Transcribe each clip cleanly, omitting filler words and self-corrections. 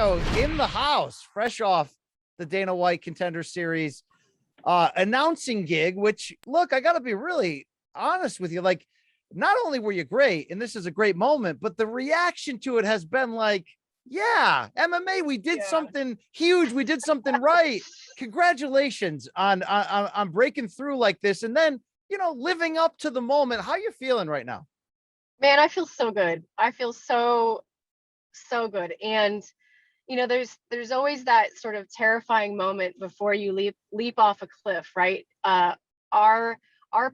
Sanko in the house, fresh off the Dana White Contender Series announcing gig, which, look, I got to be really honest with you. Like, not only were you great, and this is a great moment, but the reaction to it has been like, yeah, MMA, we did something huge. We did something right. Congratulations on breaking through like this. And then, you know, living up to the moment. How you feeling right now? Man, I feel so good. I feel so good. And you know, there's always that sort of terrifying moment before you leap off a cliff, right? Are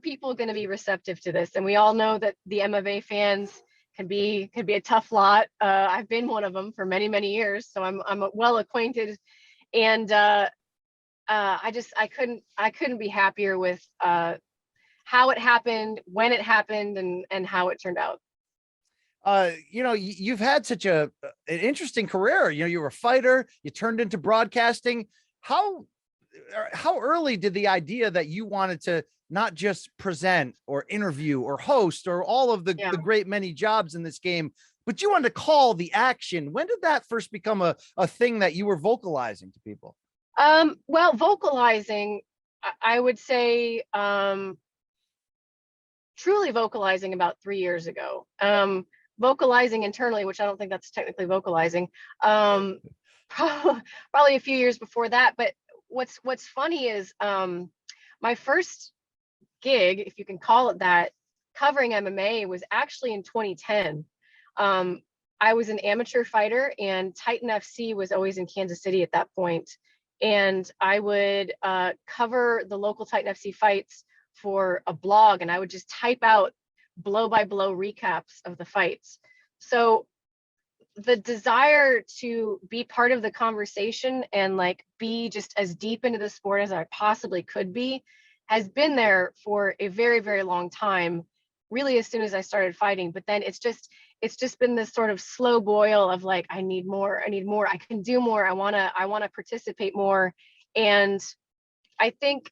people going to be receptive to this? And we all know that the MMA fans can be a tough lot. I've been one of them for many years, so I'm well acquainted. And I couldn't be happier with how it happened, when it happened, and how it turned out. You know, you've had such an interesting career. You know, you were a fighter, you turned into broadcasting. How early did the idea that you wanted to not just present or interview or host or all of the great many jobs in this game, but you wanted to call the action? When did that first become a thing that you were vocalizing to people? Well, vocalizing, I would say, truly vocalizing about 3 years ago. Vocalizing internally, which I don't think that's technically vocalizing, probably a few years before that. But what's funny is my first gig, if you can call it that, covering MMA was actually in 2010. I was an amateur fighter, and Titan FC was always in Kansas City at that point. And I would cover the local Titan FC fights for a blog, and I would just type out blow by blow recaps of the fights. So the desire to be part of the conversation and like be just as deep into the sport as I possibly could be has been there for a very long time, really as soon as I started fighting. But then it's just been this sort of slow boil of like, I need more, I can do more, I want to participate more. And I think,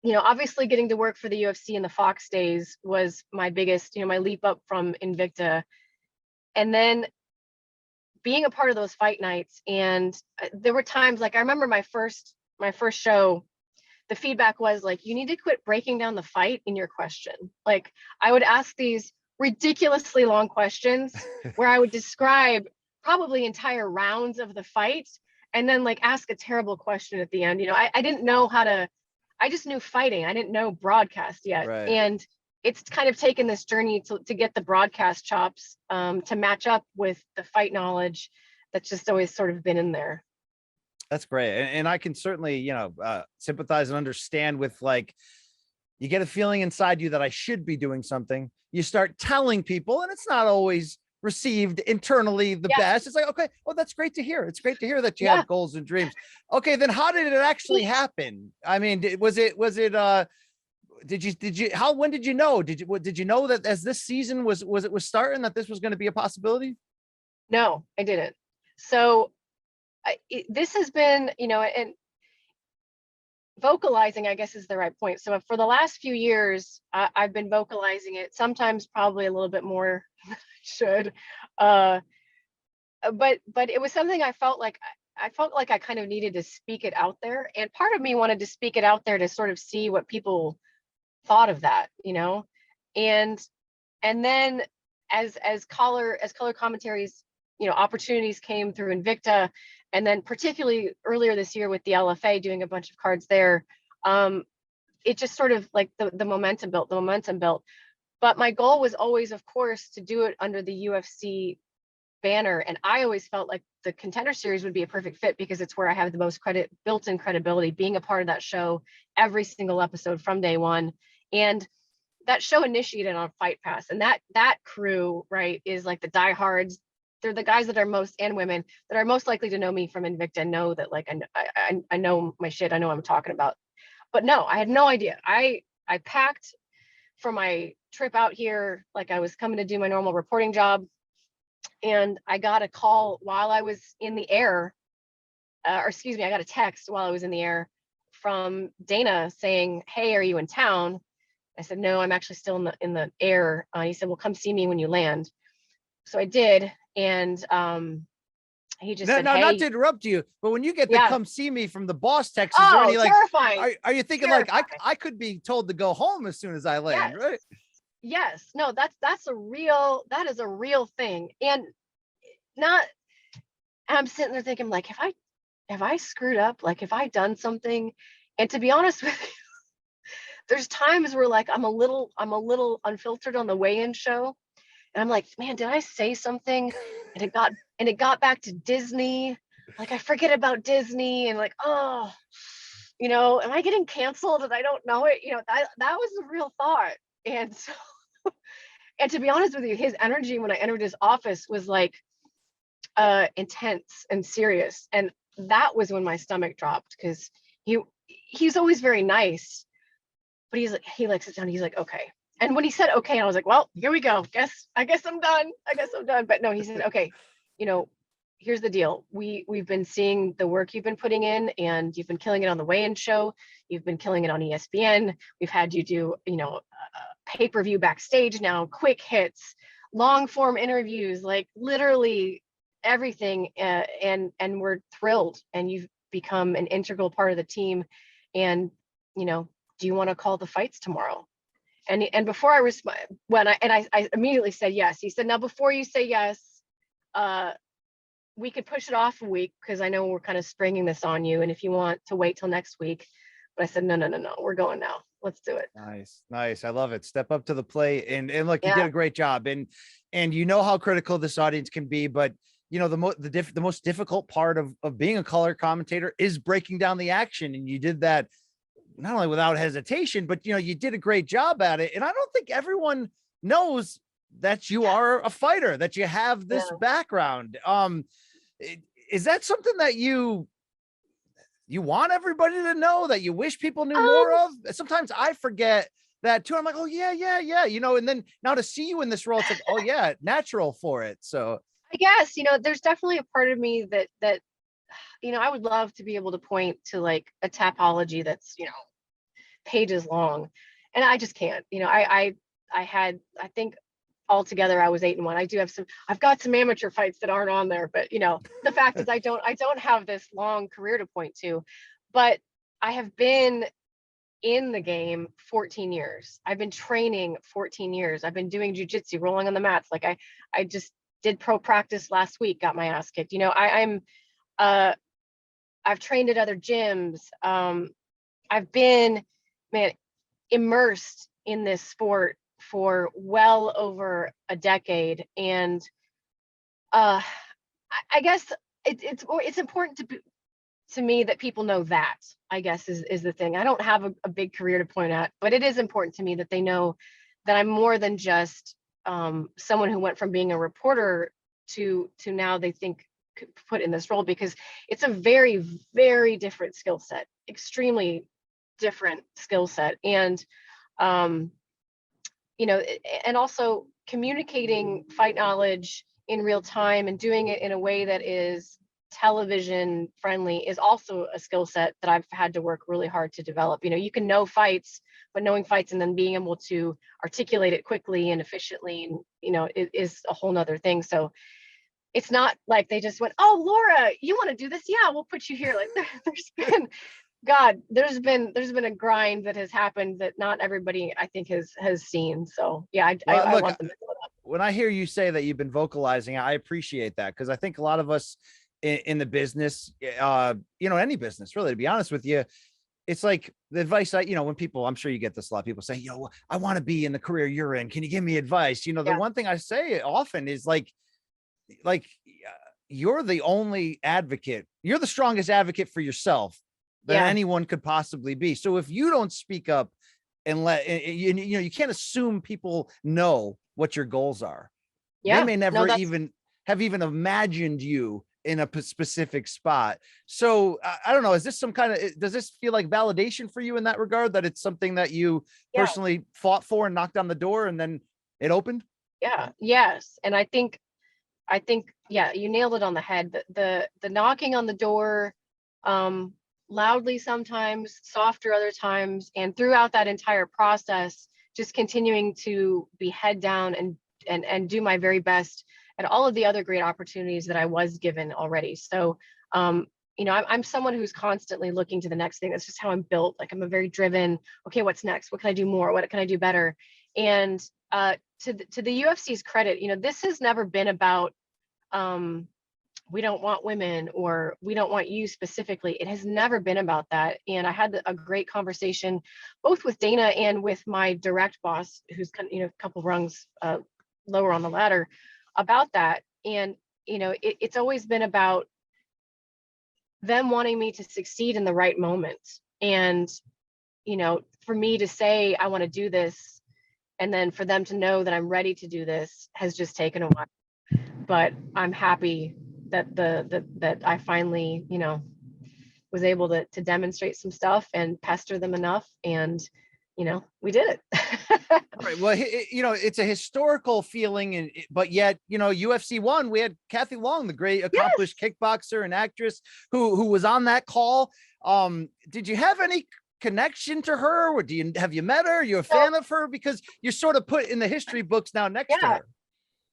you know, obviously getting to work for the UFC in the Fox days was my biggest, you know, my leap up from Invicta. And then being a part of those fight nights, and there were times, like I remember my first show, the feedback was like, you need to quit breaking down the fight in your question. Like, I would ask these ridiculously long questions where I would describe probably entire rounds of the fight and then like ask a terrible question at the end. You know, I didn't know how to, I just knew fighting. I didn't know broadcast yet. Right. And it's kind of taken this journey to get the broadcast chops to match up with the fight knowledge that's just always sort of been in there. That's great. And I can certainly, you know, sympathize and understand with, like, you get a feeling inside you that I should be doing something. You start telling people, and it's not always received internally the best. It's like, okay, well, that's great to hear. It's great to hear that you have goals and dreams. Okay, then how did it actually happen? I mean, when did you know? Did you know that as this season was starting, that this was going to be a possibility? No, I didn't. So this has been, you know, and vocalizing, I guess, is the right point. So for the last few years, I've been vocalizing it, sometimes probably a little bit more than I should. But it was something I felt like I kind of needed to speak it out there. And part of me wanted to speak it out there to sort of see what people thought of that, you know. And then as color commentaries, you know, opportunities came through Invicta, and then particularly earlier this year with the LFA doing a bunch of cards there, it just sort of like the momentum built. But my goal was always, of course, to do it under the UFC banner. And I always felt like the Contender Series would be a perfect fit because it's where I have the most built-in credibility, being a part of that show every single episode from day one. And that show initiated on Fight Pass, and that crew, right, is like the diehards. They're the guys that are most, and women that are most likely to know me from Invicta and know that like I know my shit. I know what I'm talking about. But no, I had no idea. I packed for my trip out here like I was coming to do my normal reporting job, and I got a call while I was in the air, or excuse me, I got a text while I was in the air from Dana saying, "Hey, are you in town?" I said, "No, I'm actually still in the air." He said, "Well, come see me when you land." So I did, and he just No, said, no, not hey, to interrupt you, but when you get the yeah. come see me from the boss text, is there Oh, any like, terrifying. are you thinking Terrifying. like I could be told to go home as soon as I land, Yes. right? Yes. No, that is a real thing. And not, I'm sitting there thinking like, have I screwed up? Like, have I done something? And to be honest with you, there's times where like I'm a little unfiltered on the weigh-in show. And I'm like, man, did I say something? And it got back to Disney. Like I forget about Disney and like, oh, am I getting canceled and I don't know it? That was the real thought. And so, and to be honest with you, his energy when I entered his office was like intense and serious. And that was when my stomach dropped because he's always very nice, but he like sits down, he's like, okay. And when he said okay, I was like, well, here we go. I guess I'm done. But no, he said, okay, here's the deal. We've been seeing the work you've been putting in, and you've been killing it on the weigh-in show. You've been killing it on ESPN. We've had you do, pay-per-view backstage now, quick hits, long form interviews, like literally everything. And we're thrilled. And you've become an integral part of the team. And, do you want to call the fights tomorrow? And before I respond, I immediately said yes. He said, now before you say yes, we could push it off a week because I know we're kind of springing this on you. And if you want to wait till next week, but I said, no, we're going now. Let's do it. Nice. I love it. Step up to the plate and look, you Yeah. did a great job. And you know how critical this audience can be, but the most difficult part of being a color commentator is breaking down the action. And you did that not only without hesitation, but you did a great job at it. And I don't think everyone knows that you are a fighter, that you have this background. Is that something that you want everybody to know, that you wish people knew more of? Sometimes I forget that too. I'm like, oh yeah. And then now to see you in this role, it's like, oh yeah, natural for it. So I guess, there's definitely a part of me that I would love to be able to point to like a tapology that's, pages long, and I just can't. I think altogether I was 8-1. I've got some amateur fights that aren't on there, but the fact is I don't have this long career to point to, but I have been in the game 14 years. I've been training 14 years. I've been doing jujitsu, rolling on the mats. Like I just did pro practice last week, got my ass kicked. I've trained at other gyms. I've been, man, immersed in this sport for well over a decade. And I guess it's important to me that people know that, I guess is the thing. I don't have a big career to point at, but it is important to me that they know that I'm more than just someone who went from being a reporter to now they think put in this role, because it's a very, very different skill set, extremely different skill set. And and also communicating fight knowledge in real time and doing it in a way that is television friendly is also a skill set that I've had to work really hard to develop. You can know fights, but knowing fights and then being able to articulate it quickly and efficiently, it is a whole nother thing. So it's not like they just went, oh, Laura, you want to do this? Yeah, we'll put you here. Like there's been a grind that has happened that not everybody I think has seen. So yeah, I want them to know that. When I hear you say that you've been vocalizing, I appreciate that, because I think a lot of us in the business, any business really, to be honest with you, it's like the advice when people, I'm sure you get this a lot, people say, I want to be in the career you're in. Can you give me advice? The one thing I say often is like you're the only advocate. You're the strongest advocate for yourself than anyone could possibly be. So if you don't speak up and you can't assume people know what your goals are. They may never even have imagined you in a specific spot. So I don't know, is this some kind of, does this feel like validation for you in that regard, that it's something that you personally fought for and knocked on the door and then it opened? Yeah. Yes. And I think, you nailed it on the head. The knocking on the door, loudly sometimes, softer other times, and throughout that entire process, just continuing to be head down and do my very best at all of the other great opportunities that I was given already. So, you know, I'm someone who's constantly looking to the next thing. That's just how I'm built. Like, I'm a very driven, okay, what's next? What can I do more? What can I do better? And to the UFC's credit, you know, this has never been about, we don't want women or we don't want you specifically. It has never been about that. And I had a great conversation both with Dana and with my direct boss, who's kind of, you know, a couple rungs lower on the ladder, about that. And, you know, it's always been about them wanting me to succeed in the right moment. And, you know, for me to say, I want to do this, and then for them to know that I'm ready to do this has just taken a while. But I'm happy that that I finally, you know, was able to demonstrate some stuff and pester them enough, and, you know, we did it. Right. Well, you know, it's a historical feeling, and but yet, you know, UFC 1, we had Kathy Long, the great accomplished kickboxer and actress who was on that call. Did you have any connection to her, or have you met her? Are you a fan of her? Because you're sort of put in the history books now next to her.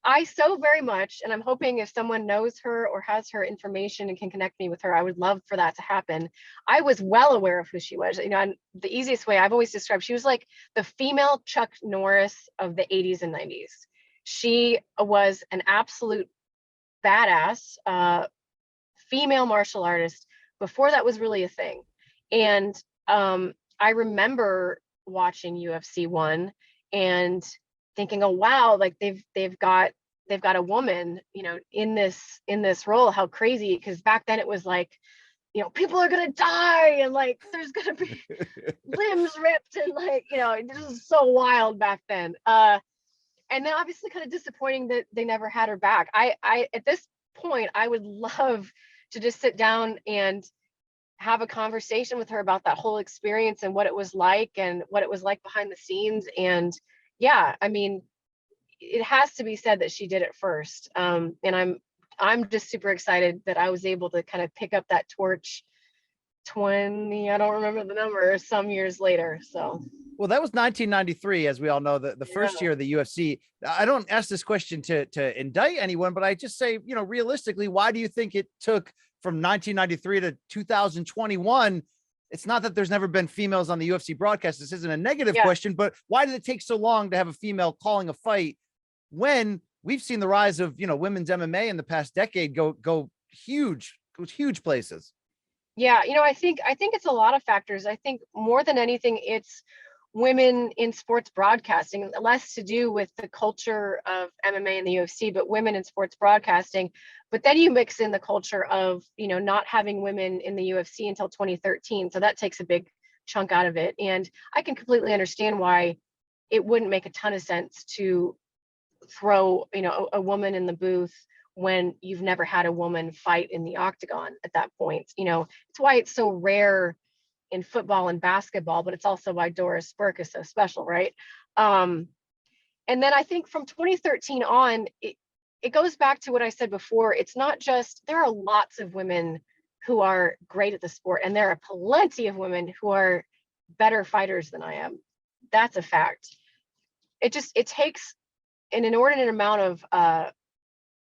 I so very much, and I'm hoping if someone knows her or has her information and can connect me with her, I would love for that to happen. I was well aware of who she was. You know, and the easiest way I've always described, she was like the female Chuck Norris of the 80s and 90s. She was an absolute badass female martial artist before that was really a thing. And I remember watching UFC 1 and thinking, oh wow, like they've got a woman, you know, in this role. How crazy, because back then it was like, you know, people are gonna die and like there's gonna be limbs ripped, and like, you know, this is so wild back then. And then obviously kind of disappointing that they never had her back. I at this point I would love to just sit down and have a conversation with her about that whole experience and what it was like and what it was like behind the scenes. And yeah, I mean, it has to be said that she did it first. And I'm just super excited that I was able to kind of pick up that torch 20, I don't remember the number, some years later. So, well, that was 1993, as we all know, the first year of the UFC. I don't ask this question to indict anyone, but I just say, you know, realistically, why do you think it took from 1993 to 2021? It's not that there's never been females on the UFC broadcast. This isn't a negative question, but why did it take so long to have a female calling a fight when we've seen the rise of, you know, women's MMA in the past decade go huge places? Yeah, you know, I think it's a lot of factors. I think more than anything, it's women in sports broadcasting, less to do with the culture of MMA and the UFC, but women in sports broadcasting. But then you mix in the culture of, you know, not having women in the UFC until 2013. So that takes a big chunk out of it. And I can completely understand why it wouldn't make a ton of sense to throw, you know, a woman in the booth when you've never had a woman fight in the octagon at that point. You know, it's why it's so rare in football and basketball, but it's also why Doris Burke is so special, right? And then I think from 2013 on, it goes back to what I said before. It's not just, there are lots of women who are great at the sport, and there are plenty of women who are better fighters than I am. That's a fact. It takes an inordinate amount of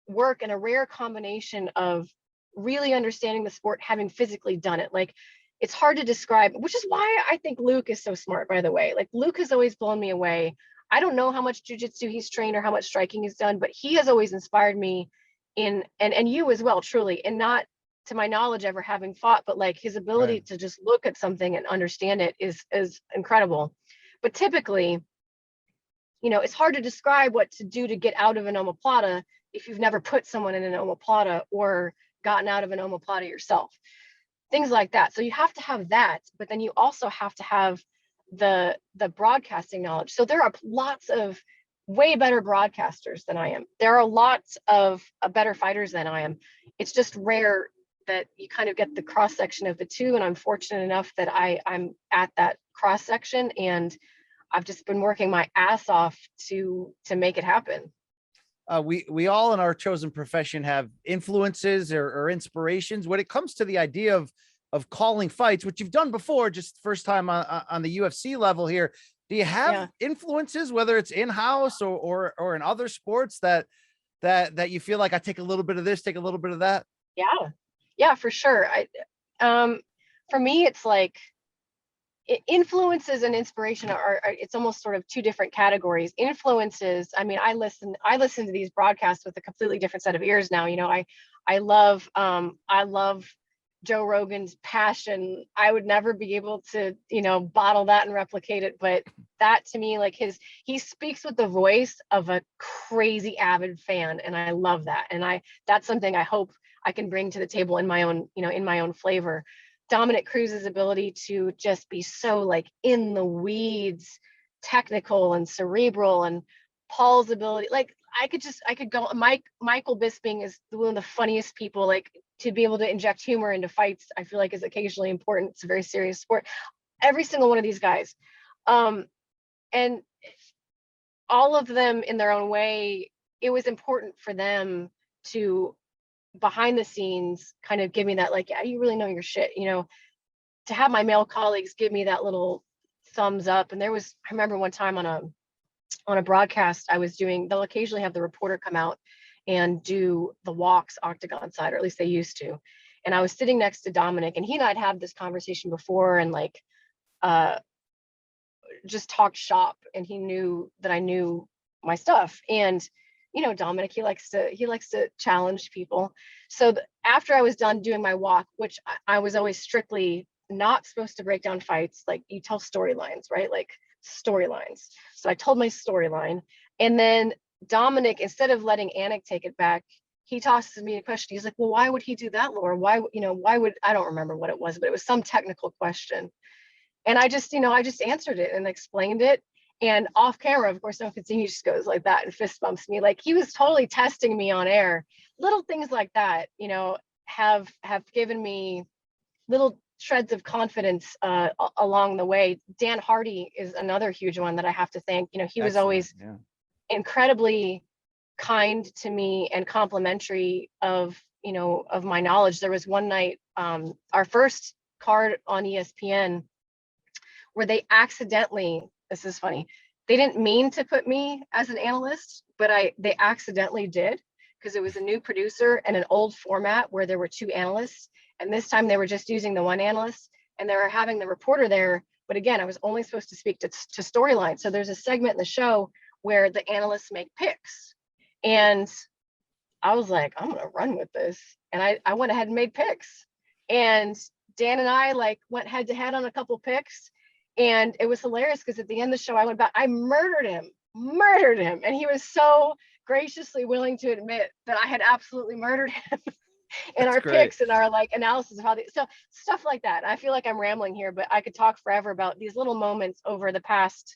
work and a rare combination of really understanding the sport, having physically done it. Like, it's hard to describe, which is why I think Luke is so smart, by the way. Like, Luke has always blown me away. I don't know how much jujitsu he's trained or how much striking he's done, but he has always inspired me in, and you as well, truly, and not to my knowledge ever having fought, but like his ability to just look at something and understand it is incredible. But typically, you know, it's hard to describe what to do to get out of an omoplata if you've never put someone in an omoplata or gotten out of an omoplata yourself. Things like that. So you have to have that, but then you also have to have the broadcasting knowledge. So there are lots of way better broadcasters than I am. There are lots of better fighters than I am. It's just rare that you kind of get the cross section of the two. And I'm fortunate enough that I'm at that cross section, and I've just been working my ass off to make it happen. We all in our chosen profession have influences or inspirations when it comes to the idea of calling fights, which you've done before, just first time on the UFC level here. Do you have influences, whether it's in-house or in other sports that you feel like I take a little bit of this, take a little bit of that? Yeah, for sure. For me, it's like influences and inspiration are it's almost sort of two different categories. Influences, I mean, I listen to these broadcasts with a completely different set of ears now. You know, I love Joe Rogan's passion. I would never be able to, you know, bottle that and replicate it, but that to me, like he speaks with the voice of a crazy avid fan, and I love that. And that's something I hope I can bring to the table in my own, you know, in my own flavor. Dominic Cruz's ability to just be so like in the weeds, technical and cerebral, and Paul's ability, like I could go. Michael Bisping is one of the funniest people. Like, to be able to inject humor into fights, I feel like is occasionally important. It's a very serious sport. Every single one of these guys, and all of them in their own way, it was important for them to, behind the scenes, kind of give me that, like, yeah, you really know your shit, you know, to have my male colleagues give me that little thumbs up. And I remember one time on a broadcast I was doing, they'll occasionally have the reporter come out and do the walks octagon side, or at least they used to. And I was sitting next to Dominic, and he and I'd had this conversation before, and like just talked shop, and he knew that I knew my stuff. And you know, Dominic, he likes to challenge people. So after I was done doing my walk, which I was always strictly not supposed to break down fights, like you tell storylines, right? Like storylines. So I told my storyline, and then Dominic, instead of letting Anik take it back, he tosses me a question. He's like, well, why would he do that, Laura? Why would, I don't remember what it was, but it was some technical question. And I just answered it and explained it. And off camera, of course, no one could see, he just goes like that and fist bumps me. Like, he was totally testing me on air. Little things like that, you know, have given me little shreds of confidence along the way. Dan Hardy is another huge one that I have to thank. You know, he was always incredibly kind to me and complimentary of, you know, of my knowledge. There was one night, our first card on ESPN, where they accidentally, this is funny, they didn't mean to put me as an analyst, but they accidentally did, because it was a new producer and an old format where there were two analysts. And this time they were just using the one analyst, and they were having the reporter there. But again, I was only supposed to speak to storyline. So there's a segment in the show where the analysts make picks. And I was like, I'm gonna run with this. And I went ahead and made picks. And Dan and I like went head to head on a couple picks. And it was hilarious, because at the end of the show, I went back, I murdered him. And he was so graciously willing to admit that I had absolutely murdered him in our picks and our like analysis of how so stuff like that. I feel like I'm rambling here, but I could talk forever about these little moments over the past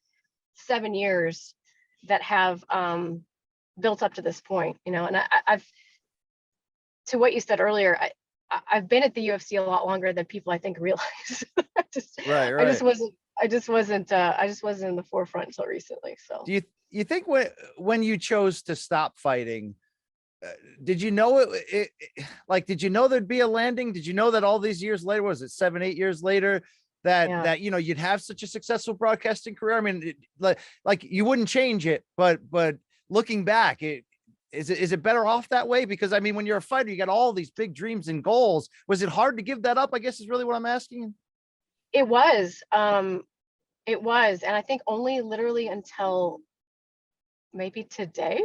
7 years that have built up to this point, you know. And I've, to what you said earlier, I've been at the UFC a lot longer than people I think realize. I just wasn't in the forefront until recently. So do you think when you chose to stop fighting, did you know it like, did you know there'd be a landing? Did you know that all these years later, was it 7, 8 years later, that you know, you'd have such a successful broadcasting career? I mean, like you wouldn't change it, but looking back, is it better off that way? Because I mean, when you're a fighter, you got all these big dreams and goals. Was it hard to give that up, I guess, is really what I'm asking? It was. And I think only literally until maybe today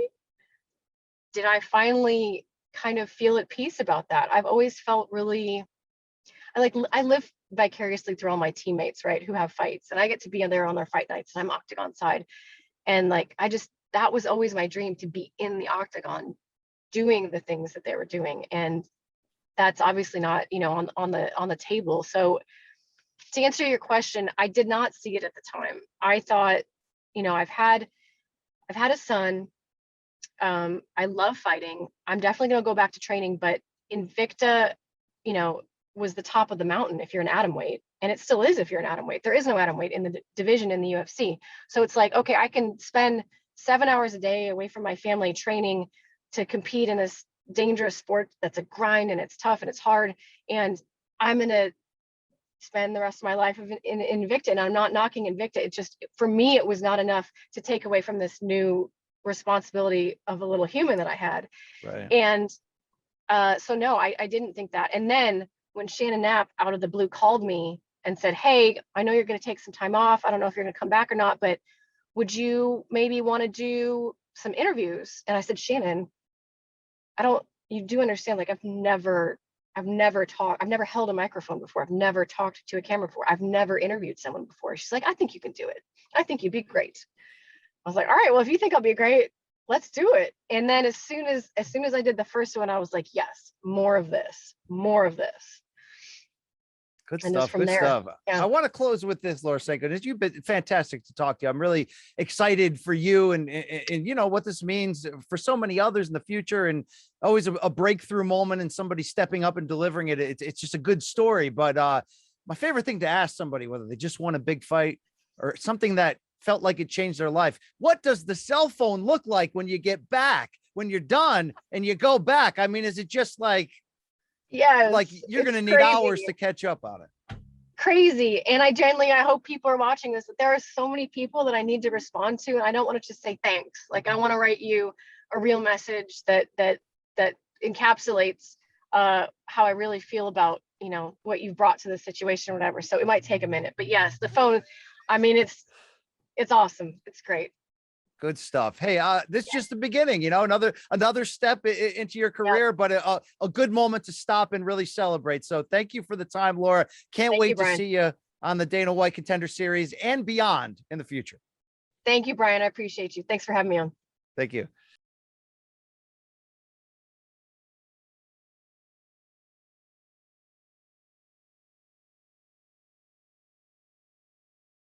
did I finally kind of feel at peace about that. I've always felt really, I live vicariously through all my teammates, right, who have fights, and I get to be there on their fight nights, and I'm octagon side. And like, that was always my dream, to be in the octagon doing the things that they were doing. And that's obviously not, you know, on the table. So to answer your question, I did not see it at the time. I thought, you know, I've had a son. I love fighting. I'm definitely going to go back to training, but Invicta, you know, was the top of the mountain if you're an atom weight, and it still is if you're an atom weight. There is no atom weight in the division in the UFC. So it's like, okay, I can spend 7 hours a day away from my family training to compete in this dangerous sport that's a grind, and it's tough and it's hard, and I'm going to spend the rest of my life in Invicta. And I'm not knocking Invicta. It just, for me, it was not enough to take away from this new responsibility of a little human that I had. Right. And so no, I didn't think that. And then when Shannon Knapp out of the blue called me and said, hey, I know you're going to take some time off. I don't know if you're going to come back or not, but would you maybe want to do some interviews? And I said, Shannon, you do understand, like, I've never held a microphone before. I've never talked to a camera before. I've never interviewed someone before. She's like, I think you can do it. I think you'd be great. I was like, all right, well, if you think I'll be great, let's do it. And then as soon as I did the first one, I was like, yes, more of this. Good And stuff. from Good there, stuff. yeah. I want to close with this, Laura Sanko. You've been fantastic to talk to you. I'm really excited for you and you know what this means for so many others in the future, and always a breakthrough moment and somebody stepping up and delivering it. It's just a good story. But my favorite thing to ask somebody, whether they just won a big fight or something that felt like it changed their life, what does the cell phone look like when you get back, when you're done and you go back? I mean, is it just like, yes, like you're going to need crazy. hours to catch up on it? Crazy. And I hope people are watching this, that there are so many people that I need to respond to. And I don't want to just say thanks. Like, I want to write you a real message that encapsulates how I really feel about, you know, what you've brought to the situation or whatever. So it might take a minute, but yes, the phone, I mean, it's awesome. It's great. Good stuff. Hey, this is just the beginning, you know, another step into your career, but a good moment to stop and really celebrate. So thank you for the time, Laura. Can't wait to see you on the Dana White Contender Series and beyond in the future. Thank you, Brian. I appreciate you. Thanks for having me on. Thank you.